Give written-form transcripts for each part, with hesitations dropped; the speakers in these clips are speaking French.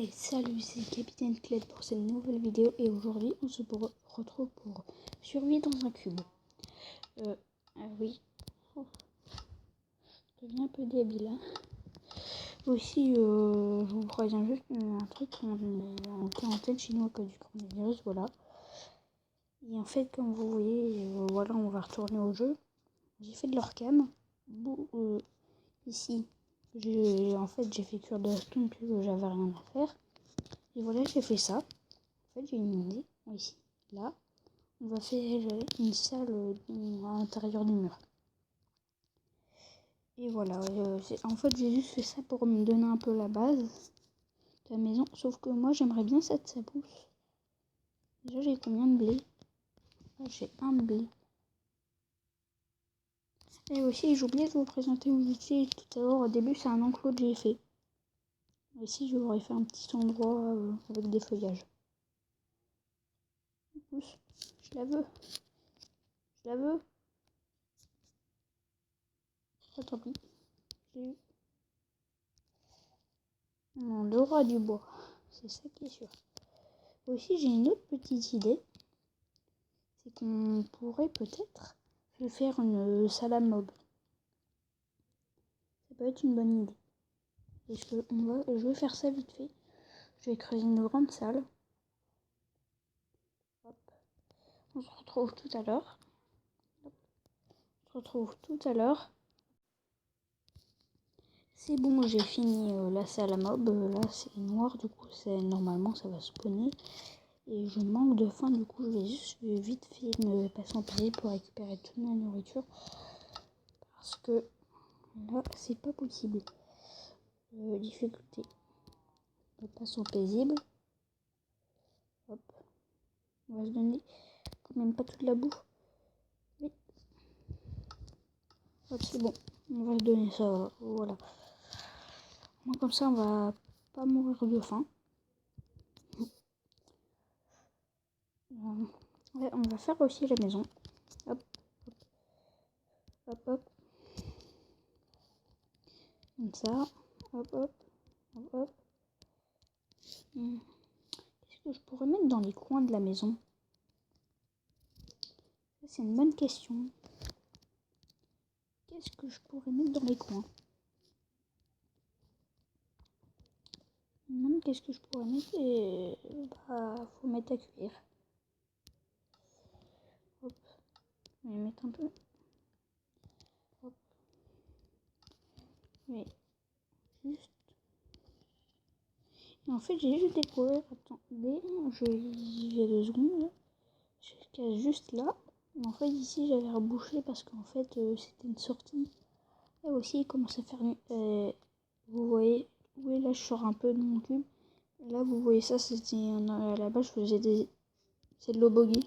Et salut, c'est Capitaine Cled pour cette nouvelle vidéo et aujourd'hui on se retrouve pour survivre dans un cube. Oui, je deviens un peu débile hein. Aussi, je vous préviens juste un truc, on est en quarantaine chez nous à cause du coronavirus, voilà. Et en fait, comme vous voyez, voilà, on va retourner au jeu. J'ai fait de l'orcam. Ici, j'ai fait cuire de la stone parce que j'avais rien à faire. Et voilà, j'ai fait ça. En fait, j'ai une idée. Ici, là, on va faire une salle à l'intérieur du mur. Et voilà, en fait, j'ai juste fait ça pour me donner un peu la base de la maison. Sauf que moi, j'aimerais bien cette sabousse. Déjà, j'ai combien de blé? J'ai un blé. Et aussi, j'ai oublié de vous présenter où j'étais tout à l'heure. Au début, c'est un enclos que j'ai fait. Ici, je vous aurais fait un petit endroit avec des feuillages. Je la veux. Je la veux. Oh, tant pis. J'ai eu. On aura du bois. C'est ça qui est sûr. Aussi, j'ai une autre petite idée. C'est qu'on pourrait peut-être faire une salle à mob. Ça peut être une bonne idée. Je vais faire ça vite fait. Je vais creuser une grande salle. Hop. On se retrouve tout à l'heure. C'est bon, j'ai fini la salle à mob. Là, c'est noir. Du coup, normalement, ça va spawner. Et je manque de faim. Du coup, je vais juste vite fait me passer en paix pour récupérer toute ma nourriture. Parce que là, c'est pas possible. Difficulté. Passons paisible. Hop. On va se donner quand même pas toute la bouffe. Oui. Hop, c'est bon. On va se donner ça. Voilà. Moi, comme ça, on va pas mourir de faim. Ouais, on va faire aussi la maison. Hop. Hop, hop. Comme ça. Hop, hop. Hop, hop. Qu'est-ce que je pourrais mettre dans les coins de la maison? Ça, c'est une bonne question. Qu'est-ce que je pourrais mettre dans les coins? Qu'est-ce que je pourrais mettre? Et faut mettre à cuire. Hop. Je vais mettre un peu. Hop. Mais juste. Et en fait, j'ai juste découvert. Attendez, j'y vais 2 secondes. Je casse juste là. En fait, ici, j'avais rebouché parce qu'en fait, c'était une sortie. Et aussi, il commence à faire. Vous voyez, oui, là, je sors un peu de mon cube. Et là, vous voyez ça, c'était à la base, je faisais des. C'est de l'eau boggy.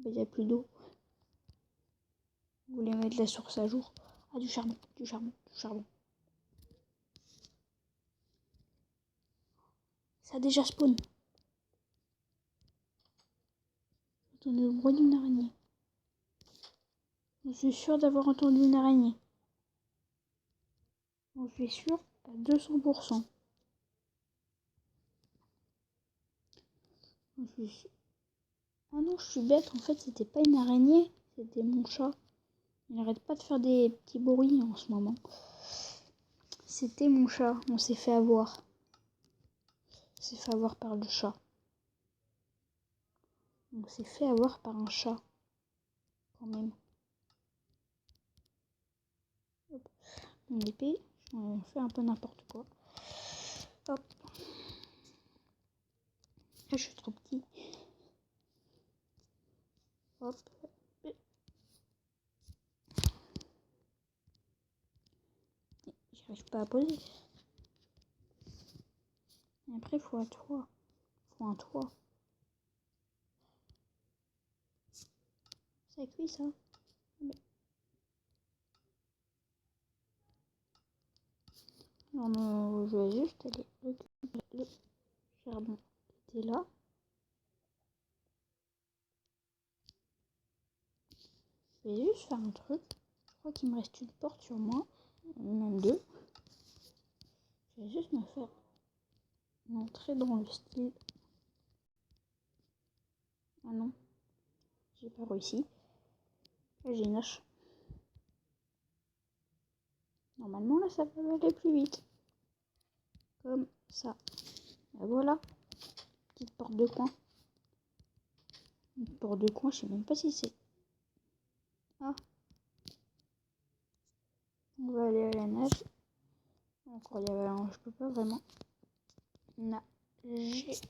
Il n'y a plus d'eau. Vous voulez mettre la source à jour? Ah, du charbon, du charbon, du charbon. Ça a déjà spawn. Attendez, le bruit d'une araignée. Je suis sûre d'avoir entendu une araignée. Je suis sûre à 200%. Ah non, je suis bête. En fait, c'était pas une araignée. C'était mon chat. Il n'arrête pas de faire des petits bruits en ce moment. C'était mon chat. On s'est fait avoir. On s'est fait avoir par le chat. On s'est fait avoir par un chat. Quand même. Hop. Mon épée. On fait un peu n'importe quoi. Hop. Ah, je suis trop petit. Hop. J'arrive pas à poser. Et après, il faut un toit. Faut un toit. Ça cuit ça. Non, je vais juste aller récupérer le charbon qui était là. Je vais juste faire un truc. Je crois qu'il me reste une porte sur moi. Même 2. Je vais juste me faire Entrer dans le style. Ah non, j'ai pas réussi. Là, j'ai une hache. Normalement, là, ça va aller plus vite. Comme ça. Et voilà. Petite porte de coin. Une porte de coin, je sais même pas si c'est... Ah. On va aller à la nage. Encore, il y avait je peux pas vraiment nager.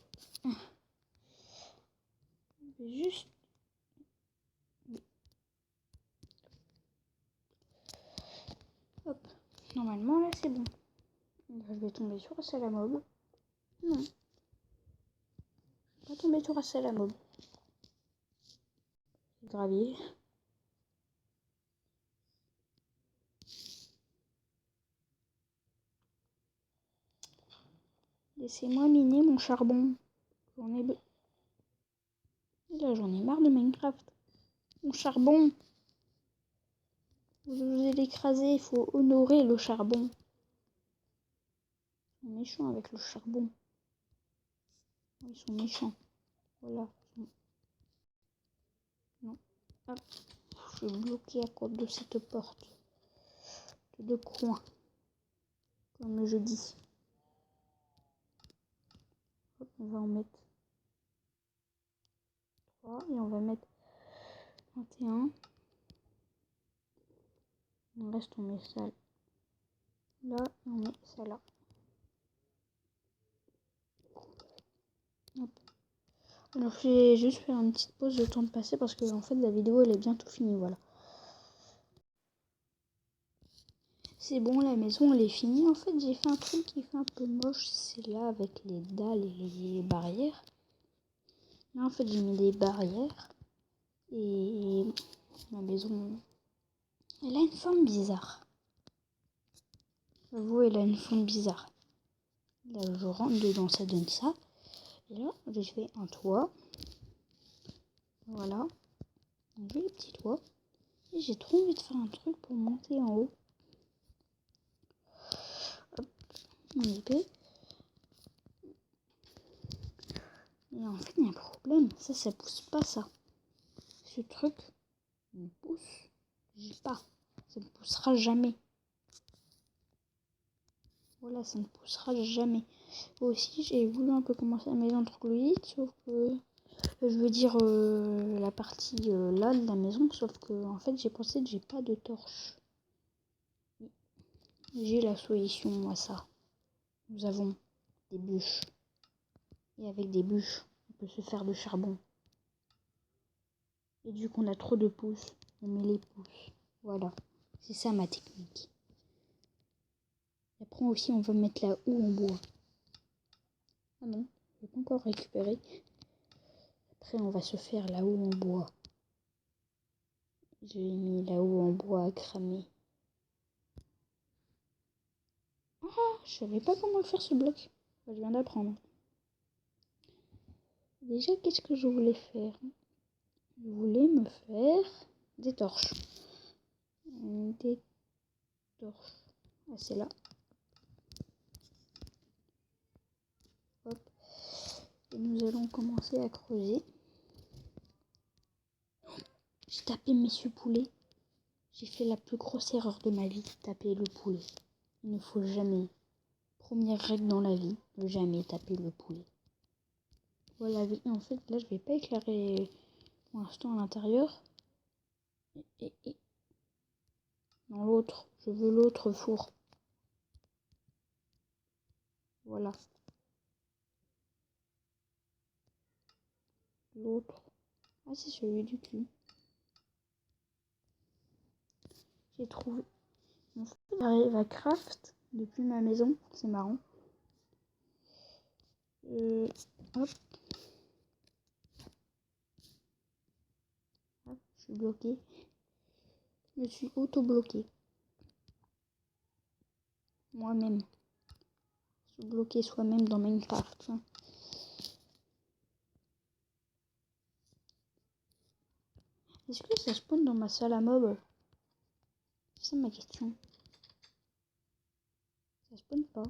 Je vais juste... Hop. Normalement, là, c'est bon. Là, je vais tomber sur un salamob. Non. Je vais pas tomber sur un salamob. Gravier. Laissez-moi miner mon charbon. J'en ai... Et là, j'en ai marre de Minecraft. Mon charbon. Vous allez l'écraser, il faut honorer le charbon. Ils sont méchants avec le charbon. Ils sont méchants. Voilà. Non. Ah, je suis bloquée à cause de cette porte. De deux coins. Comme je dis. Hop, on va en mettre 3 et on va mettre 21. On reste, on met ça là et on met ça là. Hop. Alors je vais juste faire une petite pause, le temps de passer parce que en fait la vidéo elle est bientôt finie, voilà. C'est bon, la maison elle est finie. En fait j'ai fait un truc qui fait un peu moche, c'est là avec les dalles et les barrières. Là en fait j'ai mis des barrières et ma maison elle a une forme bizarre. J'avoue elle a une forme bizarre. Là je rentre dedans, ça donne ça. Et là j'ai fait un toit. Voilà. Un joli petit toit. Et j'ai trop envie de faire un truc pour monter en haut. Hop, mon épée. Et en fait, il y a un problème. Ça pousse pas, ça. Ce truc ne pousse pas. Ça ne poussera jamais. Voilà, ça ne poussera jamais. Aussi, j'ai voulu un peu commencer la maison troglodyte, sauf que... je veux dire la partie là de la maison, sauf que en fait, j'ai pensé que j'ai pas de torche. J'ai la solution à ça. Nous avons des bûches. Et avec des bûches, on peut se faire de charbon. Et vu qu'on a trop de pouces, on met les pouces. Voilà, c'est ça ma technique. Et après aussi, on va mettre la houe en bois. Ah non, je vais pas encore récupérer. Après, on va se faire la houe en bois. J'ai mis la houe en bois à cramer. Ah, je savais pas comment faire ce bloc. Je viens d'apprendre. Déjà, qu'est-ce que je voulais faire? Je voulais me faire des torches. Des torches. Ah, c'est là. Hop. Et nous allons commencer à creuser. J'ai tapé Monsieur Poulet. J'ai fait la plus grosse erreur de ma vie, taper le poulet. Il ne faut jamais, première règle dans la vie, ne jamais taper le poulet. Voilà, en fait, là, je vais pas éclairer pour l'instant à l'intérieur. Et dans l'autre, je veux l'autre four. Voilà. L'autre. Ah, c'est celui du cul. J'ai trouvé. En fait, j'arrive à craft depuis ma maison. C'est marrant. Hop. Hop, je suis bloquée. Je me suis auto-bloquée. Moi-même. Se bloquer soi-même dans Minecraft. Hein. Est-ce que ça spawn dans ma salle à mob? C'est ça ma question. Ça spawn pas.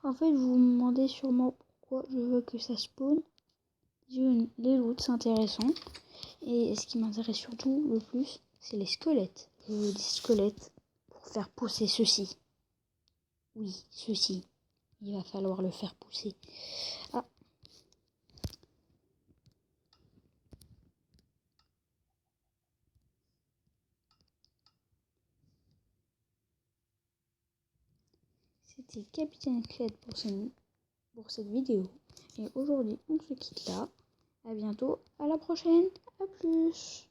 En fait, vous me demandez sûrement pourquoi je veux que ça spawn. Les loots, c'est intéressant. Et ce qui m'intéresse surtout le plus, c'est les squelettes. Je veux des squelettes pour faire pousser ceci. Oui, ceci. Il va falloir le faire pousser. Ah. C'était Capitaine Cled pour cette vidéo. Et aujourd'hui, on se quitte là. À bientôt, à la prochaine, à plus.